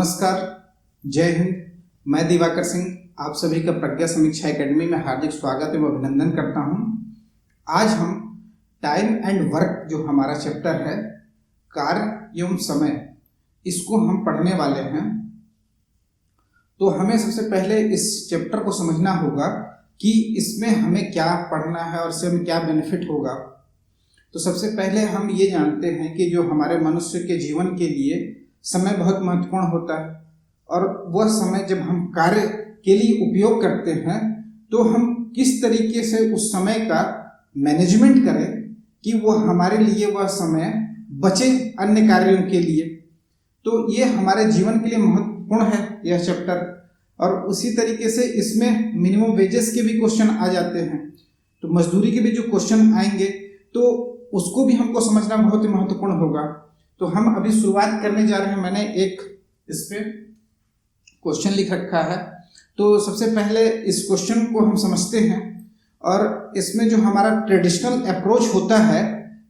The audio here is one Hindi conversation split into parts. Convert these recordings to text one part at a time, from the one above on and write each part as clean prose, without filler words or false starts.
नमस्कार, जय हिंद। मैं दिवाकर सिंह आप सभी का प्रज्ञा समीक्षा एकेडमी में हार्दिक स्वागत एवं अभिनंदन करता हूं। आज हम टाइम एंड वर्क जो हमारा चैप्टर है, कार्य एवं समय, इसको हम पढ़ने वाले हैं। तो हमें सबसे पहले इस चैप्टर को समझना होगा कि इसमें हमें क्या पढ़ना है और इससे हमें क्या बेनिफिट होगा। तो सबसे पहले हम ये जानते हैं कि जो हमारे मनुष्य के जीवन के लिए समय बहुत महत्वपूर्ण होता है, और वह समय जब हम कार्य के लिए उपयोग करते हैं तो हम किस तरीके से उस समय का मैनेजमेंट करें कि वह हमारे लिए वह समय बचे अन्य कार्यों के लिए। तो ये हमारे जीवन के लिए महत्वपूर्ण है यह चैप्टर। और उसी तरीके से इसमें मिनिमम वेजेस के भी क्वेश्चन आ जाते हैं, तो मजदूरी के भी जो क्वेश्चन आएंगे तो उसको भी हमको समझना बहुत ही महत्वपूर्ण होगा। तो हम अभी शुरुआत करने जा रहे हैं। मैंने एक इस पे क्वेश्चन लिख रखा है, तो सबसे पहले इस क्वेश्चन को हम समझते हैं। और इसमें जो हमारा ट्रेडिशनल अप्रोच होता है,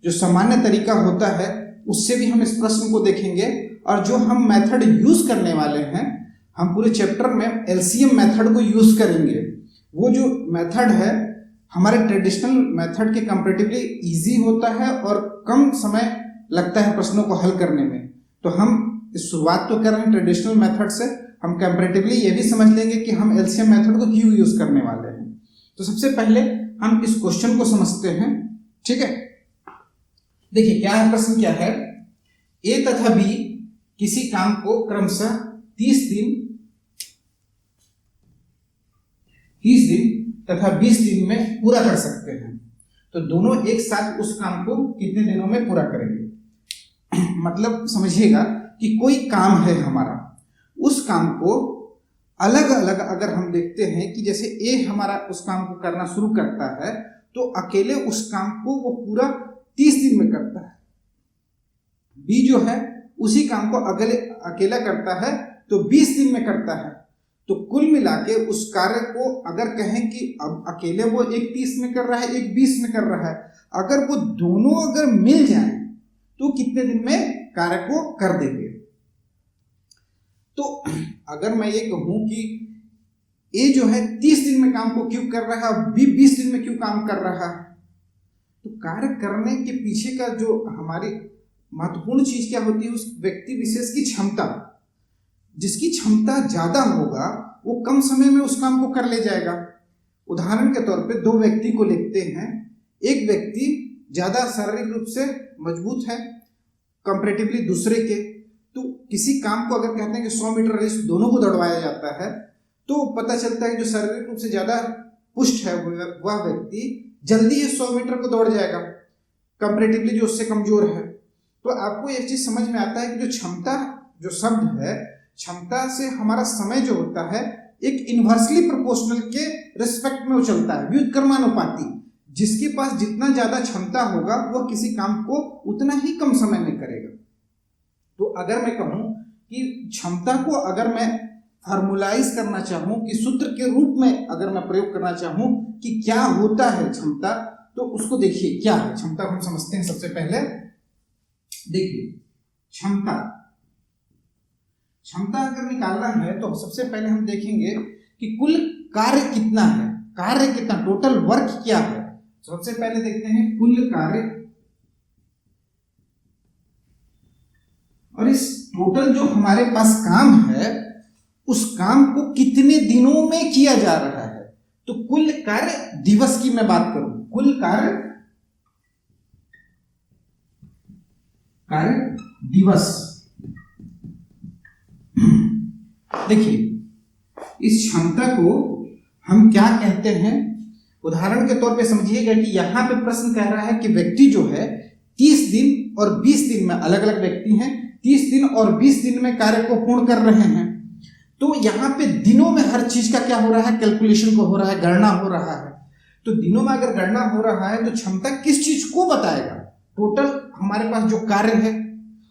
जो सामान्य तरीका होता है, उससे भी हम इस प्रश्न को देखेंगे। और जो हम मेथड यूज करने वाले हैं, हम पूरे चैप्टर में एलसीएम मेथड को यूज करेंगे। वो जो मेथड है हमारे ट्रेडिशनल मेथड के कंपैरेटिवली इजी होता है और कम समय लगता है प्रश्नों को हल करने में। तो हम इस शुरुआत तो कर रहे हैं ट्रेडिशनल मेथड से, हम कंपैरेटिवली ये भी समझ लेंगे कि हम एलसीएम मेथड को क्यों यूज करने वाले हैं। तो सबसे पहले हम इस क्वेश्चन को समझते हैं, ठीक है। देखिए क्या है, प्रश्न क्या है। ए तथा बी किसी काम को क्रमशः 30 दिन तथा 20 दिन में पूरा कर सकते हैं। तो दोनों एक साथ उस काम को कितने दिनों में पूरा करेंगे। मतलब समझिएगा कि कोई काम है हमारा, उस काम को अलग अलग अगर हम देखते हैं कि जैसे ए हमारा उस काम को करना शुरू करता है तो अकेले उस काम को वो पूरा 30 दिन में करता है। बी जो है उसी काम को अकेला करता है तो 20 दिन में करता है। तो कुल मिला के उस कार्य को अगर कहें कि अब अकेले वो एक 30 में कर रहा है, एक 20 में कर रहा है, अगर वो दोनों अगर मिल जाएं तो कितने दिन में कार्य को कर देंगे। तो अगर मैं ये कहूं कि ए जो है 30 दिन में काम को क्यों कर रहा है, बी 20 दिन में क्यों काम कर रहा है, तो कार्य करने के पीछे का जो हमारी महत्वपूर्ण चीज क्या होती है, उस व्यक्ति विशेष की क्षमता। जिसकी क्षमता ज्यादा होगा वो कम समय में उस काम को कर ले जाएगा। उदाहरण के तौर पे दो व्यक्ति को लेते हैं। एक व्यक्ति ज्यादा शारीरिक रूप से मजबूत है कंपैरेटिवली दूसरे के, तो किसी काम को अगर कहते हैं कि 100 मीटर रेस दोनों को दौड़वाया जाता है तो पता चलता है कि जो शारीरिक रूप से ज्यादा पुष्ट है वह व्यक्ति जल्दी 100 मीटर को दौड़ जाएगा कंपैरेटिवली जो उससे कमजोर है। तो आपको एक चीज समझ में आता है कि जो क्षमता जो शब्द है, क्षमता से हमारा समय जो होता है एक इनवर्सली प्रोपोर्शनल के रिस्पेक्ट में वो चलता है, व्युत्क्रमानुपाती। जिसके पास जितना ज्यादा क्षमता होगा वह किसी काम को उतना ही कम समय में करेगा। तो अगर मैं कहूं कि क्षमता को अगर मैं फॉर्मुलाइज करना चाहूं कि सूत्र के रूप में अगर मैं प्रयोग करना चाहूं कि क्या होता है क्षमता, तो उसको देखिए क्या है क्षमता को हम समझते हैं। सबसे पहले देखिए क्षमता अगर निकालना है तो सबसे पहले हम देखेंगे कि कुल कार्य कितना है, कार्य कितना, टोटल वर्क क्या है। सबसे पहले देखते हैं कुल कार्य, और इस टोटल जो हमारे पास काम है उस काम को कितने दिनों में किया जा रहा है। तो कुल कार्य दिवस की मैं बात करूं, कुल कार्य दिवस। देखिए इस क्षमता को हम क्या कहते हैं, उदाहरण के तौर पे समझिएगा कि यहां पे प्रश्न कह रहा है कि व्यक्ति जो है 30 दिन और 20 दिन में, अलग अलग व्यक्ति हैं, 30 दिन और 20 दिन में कार्य को पूर्ण कर रहे हैं। तो यहाँ पे दिनों में हर चीज का क्या हो रहा है, कैलकुलेशन को हो रहा है, गणना हो रहा है। तो दिनों में अगर गणना हो रहा है तो क्षमता किस चीज को बताएगा, टोटल हमारे पास जो कार्य है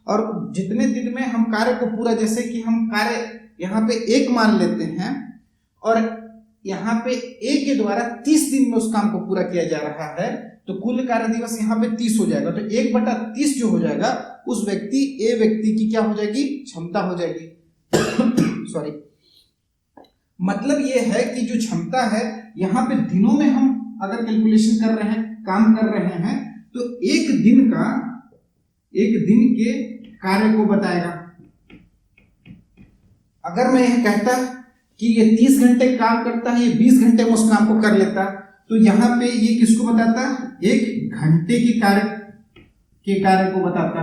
और जितने दिन में हम कार्य को पूरा, जैसे कि हम कार्य यहाँ पे 1 मान लेते हैं और यहाँ पे ए के द्वारा 30 दिन में उस काम को पूरा किया जा रहा है, तो कुल कार्य दिवस यहाँ पे 30 हो जाएगा। तो 1/30 जो हो जाएगा उस व्यक्ति ए व्यक्ति की क्या हो जाएगी, क्षमता हो जाएगी। सॉरी, मतलब ये है कि जो क्षमता है यहाँ पे दिनों में हम अगर कैलकुलेशन कर रहे हैं, काम कर रहे हैं, तो एक दिन के कार्य को बताएगा। अगर मैं यह कहता कि ये 30 घंटे काम करता है, ये 20 घंटे में उस काम को कर लेता, तो यहाँ पे ये किसको बताता? एक घंटे के कार्य को बताता।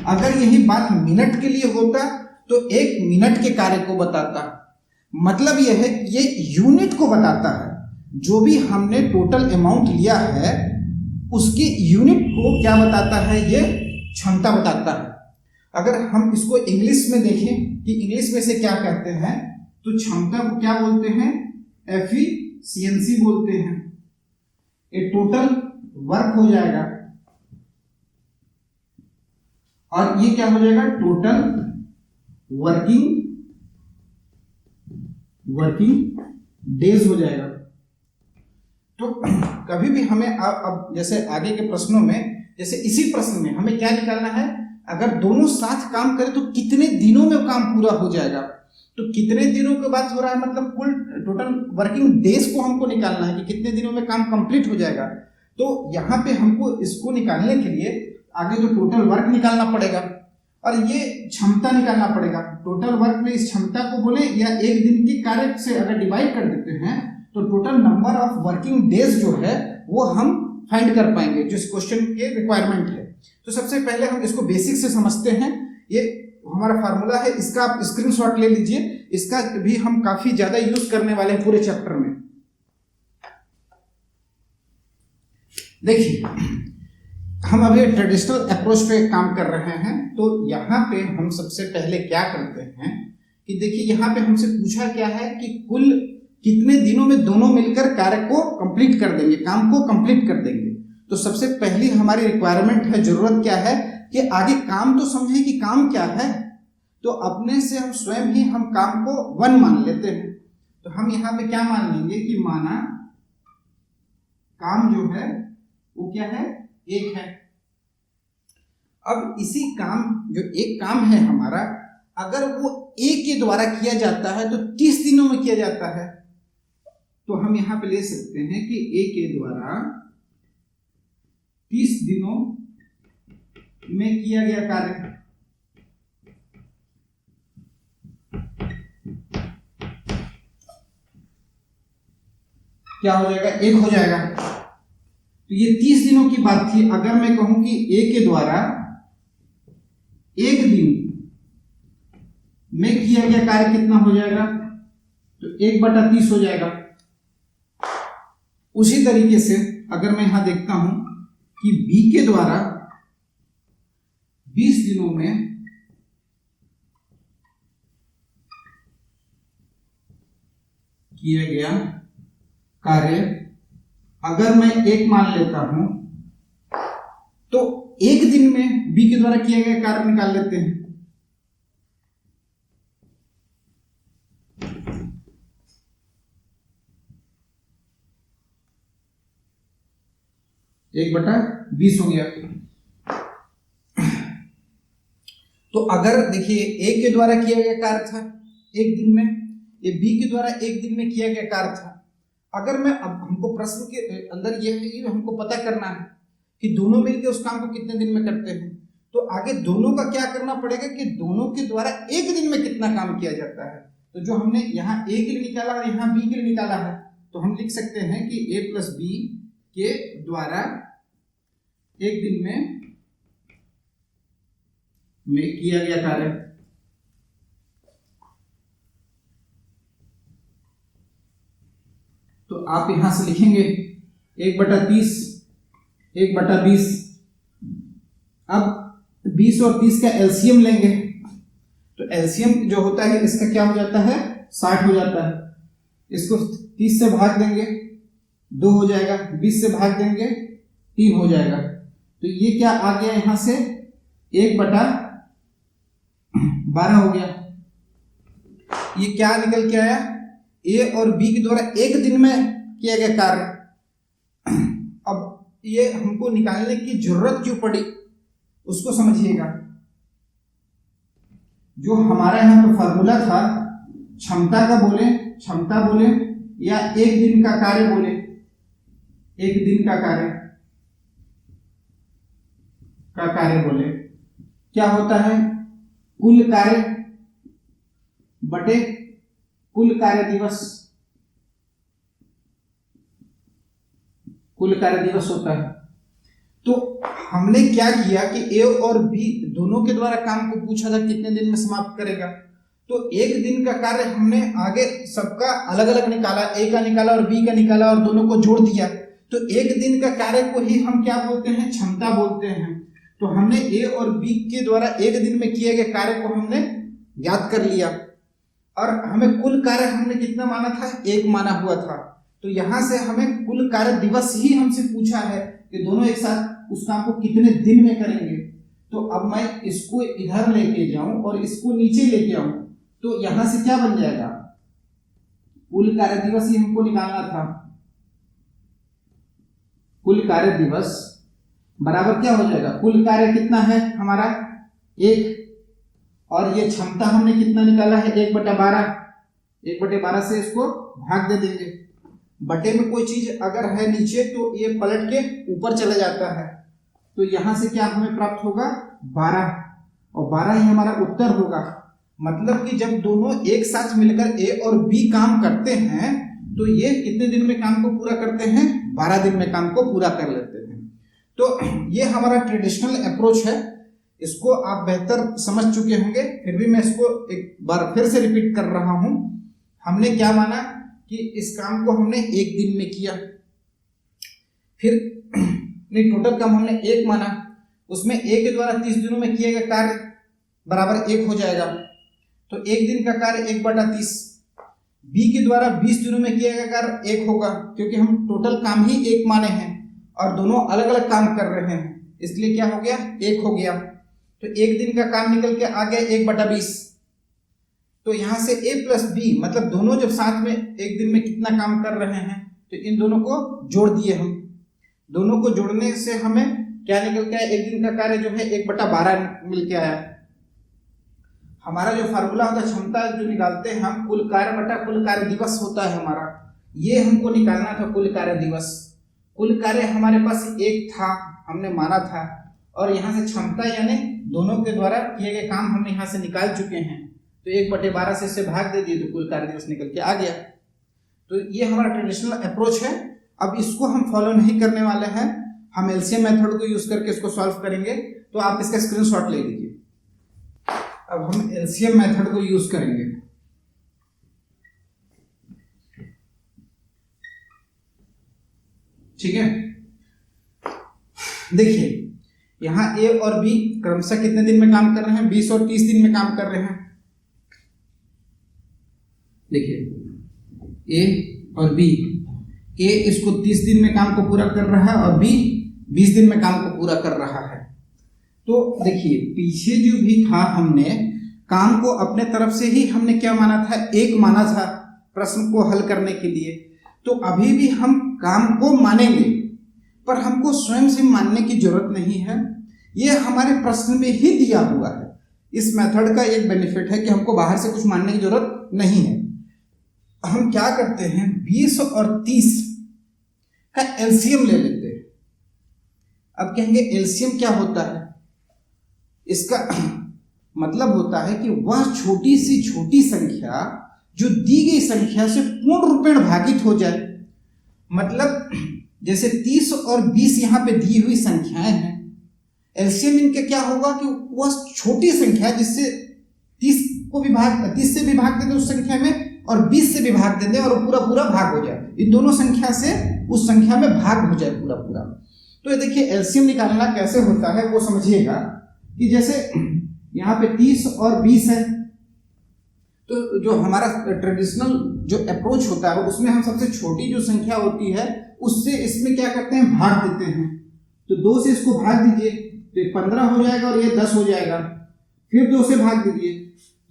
अगर यही बात मिनट के लिए होता तो 1 मिनट के कार्य को बताता। मतलब यह है कि ये यूनिट को बताता है। जो भी हमने टोटल अमाउंट लिया है उसकी यूनिट को क्या बताता है? ये क्षमता बताता है। अगर हम इसको इंग्लिश में देखें कि इंग्लिश में से क्या कहते हैं, तो क्षमता को क्या बोलते हैं? एफिशिएंसी बोलते हैं। ये टोटल वर्क हो जाएगा और ये क्या हो जाएगा? टोटल वर्किंग डेज हो जाएगा। तो कभी भी हमें अब जैसे आगे के प्रश्नों में, जैसे इसी प्रश्न में हमें क्या निकालना है? अगर दोनों साथ काम करें तो कितने दिनों में काम पूरा हो जाएगा। तो कितने दिनों की बात हो रहा है, मतलब कुल टोटल वर्किंग डेज को हमको निकालना है कि कितने दिनों में काम कंप्लीट हो जाएगा। तो यहाँ पे हमको इसको निकालने के लिए आगे जो टोटल वर्क निकालना पड़ेगा और ये क्षमता निकालना पड़ेगा। टोटल वर्क में इस क्षमता को बोले या एक दिन के कार्य से अगर डिवाइड कर देते हैं तो total number of working days जो है वो हम फाइंड कर पाएंगे, जो इस क्वेश्चन के रिक्वायरमेंट है। तो सबसे पहले हम इसको बेसिक से समझते हैं। ये हमारा फार्मूला है, इसका आप स्क्रीनशॉट ले लीजिए। इसका भी हम काफी ज्यादा यूज करने वाले हैं पूरे चैप्टर में। देखिए, हम अभी ट्रेडिशनल अप्रोच पे काम कर रहे हैं। तो यहाँ पे हम सबसे पहले क्या करते हैं कि देखिए, यहाँ पे हमसे पूछा क्या है कि कुल कितने दिनों में दोनों मिलकर कार्य को कंप्लीट कर देंगे, काम को कंप्लीट कर देंगे। तो सबसे पहली हमारी रिक्वायरमेंट है, जरूरत क्या है कि आगे काम तो समझे कि काम क्या है। तो अपने से हम स्वयं ही हम काम को 1 मान लेते हैं। तो हम यहाँ पे क्या मान लेंगे कि माना काम जो है वो क्या है? 1 है। अब इसी काम, जो एक काम है हमारा, अगर वो A के द्वारा किया जाता है तो 30 दिनों में किया जाता है। तो हम यहां पे ले सकते हैं कि A के द्वारा 30 दिनों में किया गया कार्य क्या हो जाएगा? 1 हो जाएगा। तो ये 30 दिनों की बात थी। अगर मैं कहूं कि A के द्वारा 1 दिन में किया गया कार्य कितना हो जाएगा? तो 1/30 हो जाएगा। उसी तरीके से अगर मैं यहां देखता हूं कि B के द्वारा 20 दिनों में किया गया कार्य अगर मैं 1 मान लेता हूं तो 1 दिन में B के द्वारा किया गया कार्य निकाल लेते हैं। एक बटा 20 हो गया। तो अगर देखिए A के द्वारा किया गया कार्य था 1 दिन में, ये B के द्वारा 1 दिन में किया गया कार्य था। अगर मैं, अब हमको प्रश्न के अंदर यह है कि हमको पता करना है कि दोनों मिलकर उस काम को कितने दिन में करते हैं। तो आगे दोनों का क्या करना पड़ेगा कि दोनों के द्वारा 1 दिन में कितना काम किया जाता है। तो जो हमने यहाँ A के लिए निकाला और यहाँ B के लिए निकाला है, तो हम लिख सकते हैं कि A + B के द्वारा 1 दिन में किया गया कार्य तो आप यहां से लिखेंगे 1/30 1/20। अब 20 और 30 का एलसीएम लेंगे तो एलसीएम जो होता है इसका क्या हो जाता है? 60 हो जाता है। इसको 30 से भाग देंगे 2 हो जाएगा, 20 से भाग देंगे 3 हो जाएगा। तो ये क्या आ गया? यहां से 1/12 हो गया। ये क्या निकल के आया? A और B के द्वारा 1 दिन में किया गया कार्य। अब ये हमको निकालने की जरूरत क्यों पड़ी उसको समझिएगा। जो हमारा यहाँ पे फॉर्मूला था, क्षमता का बोले, क्षमता बोले या एक दिन का कार्य बोले, एक दिन का कार्य बोले, क्या होता है, कुल कार्य बटे कुल कार्य दिवस, कुल कार्य दिवस होता है। तो हमने क्या किया कि ए और बी दोनों के द्वारा काम को पूछा था कितने दिन में समाप्त करेगा, तो एक दिन का कार्य हमने आगे सबका अलग अलग निकाला, ए का निकाला और बी का निकाला और दोनों को जोड़ दिया। तो एक दिन का कार्य को ही हम क्या बोलते हैं, क्षमता बोलते हैं। तो हमने ए और बी के द्वारा एक दिन में किए गए कार्य को हमने याद कर लिया, और हमें कुल कार्य हमने कितना माना था, एक माना हुआ था। तो यहां से हमें कुल कार्य दिवस ही हमसे पूछा है कि दोनों एक साथ उस काम को कितने दिन में करेंगे। तो अब मैं इसको इधर लेके जाऊं और इसको नीचे लेके आऊं, तो यहां से क्या बन जाएगा, कुल कार्य दिवस ही हमको निकालना था। कुल कार्य दिवस बराबर क्या हो जाएगा, कुल कार्य कितना है हमारा 1, और ये क्षमता हमने कितना निकाला है 1/12, 1/12 से इसको भाग दे देंगे। बटे में कोई चीज अगर है नीचे तो ये पलट के ऊपर चला जाता है, तो यहां से क्या हमें प्राप्त होगा 12, और 12 ही हमारा उत्तर होगा। मतलब कि जब दोनों एक साथ मिलकर ए और बी काम करते हैं तो ये कितने दिन में काम को पूरा करते हैं, 12 दिन में काम को पूरा कर लेते हैं। तो ये हमारा ट्रेडिशनल अप्रोच है, इसको आप बेहतर समझ चुके होंगे, फिर भी मैं इसको एक बार फिर से रिपीट कर रहा हूं। हमने क्या माना कि इस काम को हमने एक दिन में किया, फिर नहीं टोटल काम हमने 1 माना, उसमें ए के द्वारा 30 दिनों में किया गया कार्य बराबर 1 हो जाएगा। तो एक दिन का कार्य 1/30, बी के द्वारा 20 दिनों में किया गया कार्य 1 होगा, क्योंकि हम टोटल काम ही 1 माने हैं और दोनों अलग अलग काम कर रहे हैं, इसलिए क्या हो गया 1 हो गया। तो एक दिन का काम निकल के आ गया 1/20। तो यहां से a प्लस बी मतलब दोनों जब साथ में एक दिन में कितना काम कर रहे हैं, तो इन दोनों को जोड़ दिए हम। दोनों को जोड़ने से हमें क्या निकल के आया, एक दिन का कार्य जो है 1/12 मिल के आया। हमारा जो फार्मूला होता है क्षमता जो निकालते हैं हम, कुल कार्य बटा कुल कार्य दिवस होता है हमारा, ये हमको निकालना था कुल कार्य दिवस। कुल कार्य हमारे पास 1 था, हमने माना था, और यहाँ से क्षमता यानी दोनों के द्वारा किए गए काम हमने यहाँ से निकाल चुके हैं। तो 1/12 से इसे भाग दे दिए तो कुल कार्य दिवस निकल के आ गया। तो ये हमारा ट्रेडिशनल अप्रोच है। अब इसको हम फॉलो नहीं करने वाले हैं, हम एलसीएम मेथड को यूज करके इसको सॉल्व करेंगे। तो आप इसका स्क्रीनशॉट ले लीजिए। अब हम एलसीएम मेथड को यूज करेंगे। ठीक है, देखिए यहां ए और बी क्रमशः कितने दिन में काम कर रहे हैं, 20 और 30 दिन में काम कर रहे हैं। देखिए ए और बी, ए इसको 30 दिन में काम को पूरा कर रहा है और बी 20 दिन में काम को पूरा कर रहा है। तो देखिए पीछे जो भी था हमने काम को अपने तरफ से ही हमने क्या माना था, 1 माना था प्रश्न को हल करने के लिए। तो अभी भी हम काम को मानेंगे, पर हमको स्वयं से मानने की जरूरत नहीं है, ये हमारे प्रश्न में ही दिया हुआ है। इस मेथड का एक बेनिफिट है कि हमको बाहर से कुछ मानने की जरूरत नहीं है। हम क्या करते हैं, 20 और 30 का एलसीएम ले लेते हैं। अब कहेंगे एलसीएम क्या होता है, इसका मतलब होता है कि वह छोटी से छोटी संख्या जो दी गई संख्या से पूर्ण रूपेण भागित हो जाए। मतलब जैसे 30 और 20 यहाँ पे दी हुई संख्याएं हैं, एलसीएम इनके क्या होगा कि वह छोटी संख्या जिससे 30 से विभाग दे दे उस संख्या में, और 20 से विभाग दे दे और पूरा पूरा भाग हो जाए, इन दोनों संख्या से उस संख्या में भाग हो जाए पूरा पूरा। तो ये देखिए एलसीएम निकालना कैसे होता है वो समझिएगा कि जैसे यहाँ पे 30 और 20 है, तो जो हमारा ट्रेडिशनल जो अप्रोच होता है उसमें हम सबसे छोटी जो संख्या होती है उससे इसमें क्या करते हैं, भाग देते हैं। तो 2 से इसको भाग दीजिए तो ये 15 हो जाएगा और ये 10 हो जाएगा। फिर 2 से भाग दीजिए,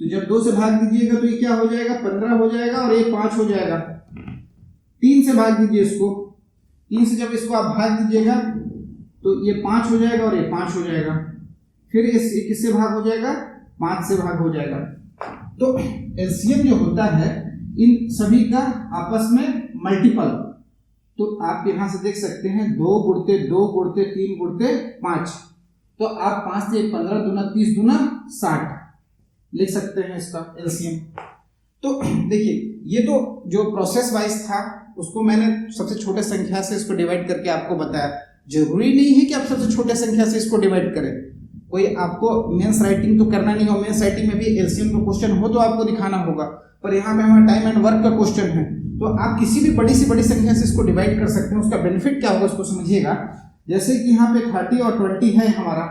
तो जब 2 से भाग दीजिएगा तो ये क्या हो जाएगा, 15 हो जाएगा और ये 5 हो जाएगा। 3 से भाग दीजिए इसको, 3 से जब इसको आप भाग दीजिएगा तो ये 5 हो जाएगा और ये 5 हो जाएगा। फिर इस किससे भाग हो जाएगा, 5 से भाग हो जाएगा। तो एलसीएम जो होता है इन सभी का आपस में मल्टीपल, तो आप यहां से देख सकते हैं 2 गुणते 2 गुणते 3 गुणते 5, तो आप 5 से 15 दूना 30 दूना 60 लिख सकते हैं इसका एलसीएम। तो देखिए ये तो जो प्रोसेस वाइज था उसको मैंने सबसे छोटे संख्या से इसको डिवाइड करके आपको बताया। जरूरी नहीं है कि आप सबसे छोटे संख्या से इसको डिवाइड करें, कोई आपको मेंस राइटिंग तो करना नहीं हो, मेंस राइटिंग में भी एलसीएम का क्वेश्चन हो तो आपको दिखाना होगा, पर यहाँ पे हमारा टाइम एंड वर्क का क्वेश्चन है, तो आप किसी भी बड़ी से बड़ी संख्या से इसको डिवाइड कर सकते हैं। उसका बेनिफिट क्या होगा उसको समझिएगा। जैसे कि यहाँ पे 30 और 20 है हमारा,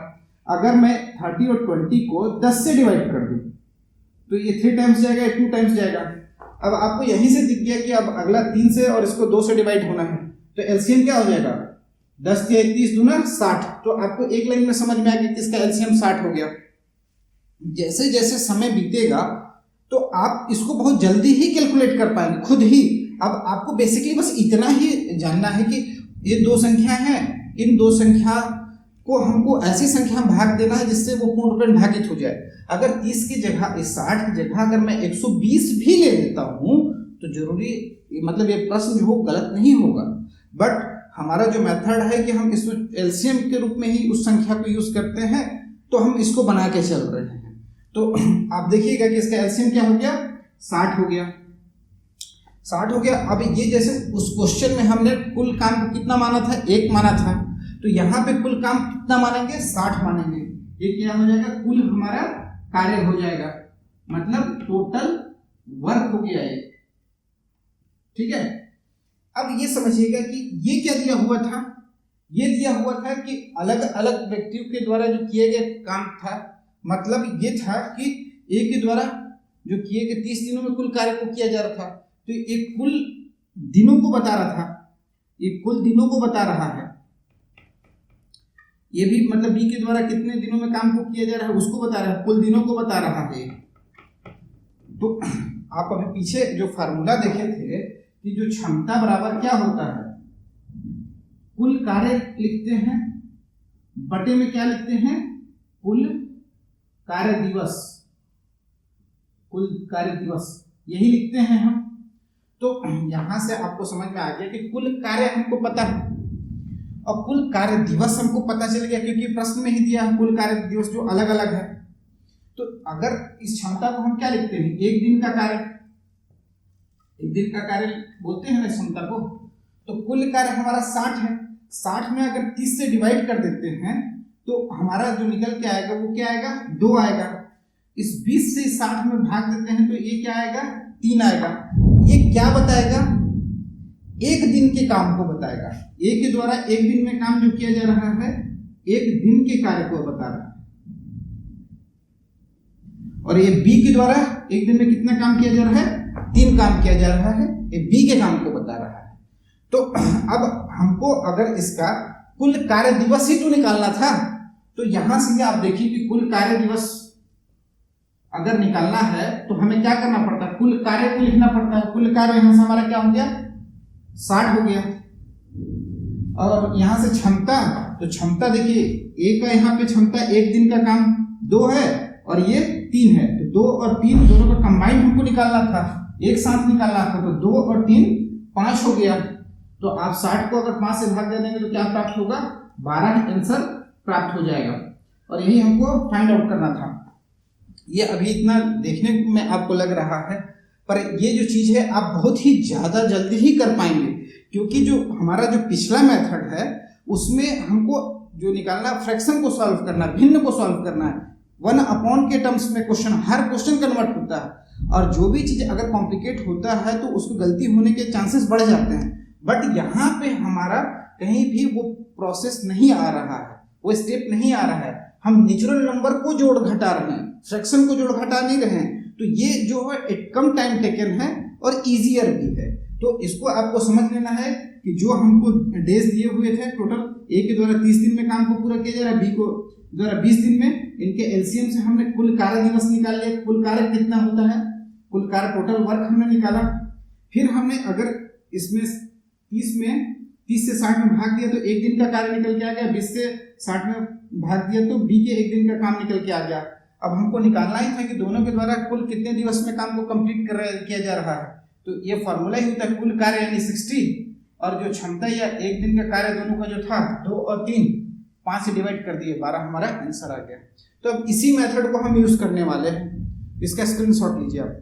अगर मैं 30 और 20 को 10 से डिवाइड कर दूं तो ये 3 टाइम्स जाएगा, ये 2 टाइम्स जाएगा। अब आपको यहीं से दिख गया कि अब अगला 3 से और इसको 2 से डिवाइड होना है, तो एलसीएम क्या हो जाएगा 10 या 30 दूना 60। तो आपको एक लाइन में समझ में आ गया कि इसका एलसीएम 60 हो गया। जैसे जैसे समय बीतेगा तो आप इसको बहुत जल्दी ही कैलकुलेट कर पाएंगे खुद ही। अब आपको बेसिकली बस इतना ही जानना है कि ये 2 संख्या हैं, इन 2 संख्या को हमको ऐसी संख्या में भाग देना है जिससे वो पूर्ण रूप में भागित हो जाए। अगर 30 की जगह 60 की जगह अगर मैं 120 भी ले लेता हूं तो जरूरी मतलब ये प्रश्न जो हो गलत नहीं होगा, बट हमारा जो मेथड है कि हम इसमें एलसीएम के रूप में ही उस संख्या को यूज करते हैं, तो हम इसको बना के चल रहे हैं। तो आप देखिएगा कि इसका एलसीएम क्या हो गया 60 हो गया, 60 हो गया। अब ये जैसे उस क्वेश्चन में हमने कुल काम को कितना माना था 1 माना था, तो यहाँ पे कुल काम कितना मानेंगे 60 मानेंगे। ये क्या हो जाएगा कुल हमारा कार्य हो जाएगा, मतलब टोटल वर्क हो गया ये, ठीक है। अब ये समझिएगा कि ये क्या दिया हुआ था, ये दिया हुआ था कि अलग अलग व्यक्तियों के द्वारा जो किए गए काम था, मतलब ये था कि एक के द्वारा जो किए गए 30 दिनों में कुल कार्य को किया जा रहा था, तो एक कुल दिनों को बता रहा था, ये कुल दिनों को बता रहा है। ये भी मतलब बी के द्वारा कितने दिनों में काम को किया जा रहा है उसको बता रहा है, कुल दिनों को बता रहा है। तो आप अभी पीछे जो फार्मूला देखे थे कि जो क्षमता बराबर क्या होता है, कुल कार्य लिखते हैं बटे में क्या लिखते हैं कुल कार्य दिवस, कुल कार्य दिवस यही लिखते हैं हम। तो यहां से आपको समझ में आ गया कि कुल कार्य हमको पता है और कुल कार्य दिवस हमको पता चल गया, क्योंकि प्रश्न में ही दिया है कुल कार्य दिवस जो अलग अलग है। तो अगर इस क्षमता को हम क्या लिखते हैं एक दिन का कार्य, एक दिन का कार्य बोलते हैं ना क्षमता को, तो कुल कार्य हमारा 60 है, 60 में अगर 30 से डिवाइड कर देते हैं तो हमारा जो निकल के आएगा वो क्या आएगा 2 आएगा। इस 20 से 60 में भाग देते हैं तो ये क्या आएगा 3 आएगा। ये क्या बताएगा एक दिन के काम को बताएगा, ए के द्वारा एक दिन में काम जो किया जा रहा है एक दिन के कार्य को बता रहा है, और ये बी के द्वारा एक दिन में कितना काम किया जा रहा है 3 काम किया जा रहा है, ये बी के काम को बता रहा है। तो अब हमको अगर इसका कुल कार्य दिवस ही तो निकालना था, तो यहां से आप देखिए कि कुल कार्य दिवस अगर निकालना है तो हमें क्या करना पड़ता है कुल कार्य को लिखना पड़ता है। कुल कार्य यहां से हमारा क्या हो गया 60 हो गया, और यहां से क्षमता, तो क्षमता देखिए ए का यहाँ पे क्षमता एक दिन का काम 2 है और ये 3 है, तो 2 और 3 दोनों का कंबाइन हमको निकालना था, एक साथ निकालना था, तो 2 और 3 5 हो गया। तो आप 60 को अगर 5 से भाग दे देंगे तो क्या प्राप्त होगा 12 आंसर प्राप्त हो जाएगा, और यही हमको फाइंड आउट करना था। ये अभी इतना देखने में आपको लग रहा है, पर ये जो चीज है आप बहुत ही ज्यादा जल्दी ही कर पाएंगे, क्योंकि जो हमारा जो पिछला मेथड है उसमें हमको जो निकालना फ्रैक्शन को सॉल्व करना, भिन्न को सॉल्व करना है, 1/, के टर्म्स में क्वेश्चन, हर क्वेश्चन कन्वर्ट होता है, और जो भी चीज अगर कॉम्प्लिकेट होता है तो उसको गलती होने के चांसेस बढ़ जाते हैं। बट यहाँ पे हमारा कहीं भी वो प्रोसेस नहीं आ रहा है, वो स्टेप नहीं आ रहा है, हम नेचुरल नंबर को जोड़ घटा रहे हैं, फ्रैक्शन को जोड़ घटा नहीं रहे हैं। तो ये जो है एक कम टाइम टेकन है और इजियर भी है। तो इसको आपको समझ लेना है कि जो हमको डेज दिए हुए थे टोटल, ए के द्वारा 30 दिन में काम को पूरा किया जा रहा है, बी को द्वारा 20 दिन में, इनके एलसीएम से हमने कुल कार्य दिवस निकाल लिया, कुल कार्य कितना होता है, कुल कार्य टोटल वर्क हमने निकाला। फिर हमने अगर इसमें 30 से 60 में भाग दिया तो एक दिन का कार्य निकल के आ गया, 20 से 60 में भाग दिया तो बी के एक दिन का काम निकल के आ गया। अब हमको निकालना ही था कि दोनों के द्वारा कुल कितने दिवस में काम को कंप्लीट किया जा रहा है। तो ये फॉर्मूला ही होता है कुल कार्य यानी 60, और जो क्षमता या एक दिन का कार्य दोनों का जो था 2 और 3, 5 से डिवाइड कर दिए, 12 हमारा आंसर आ गया। तो अब इसी मेथड को हम यूज करने वाले हैं, इसका स्क्रीनशॉट लीजिए आप।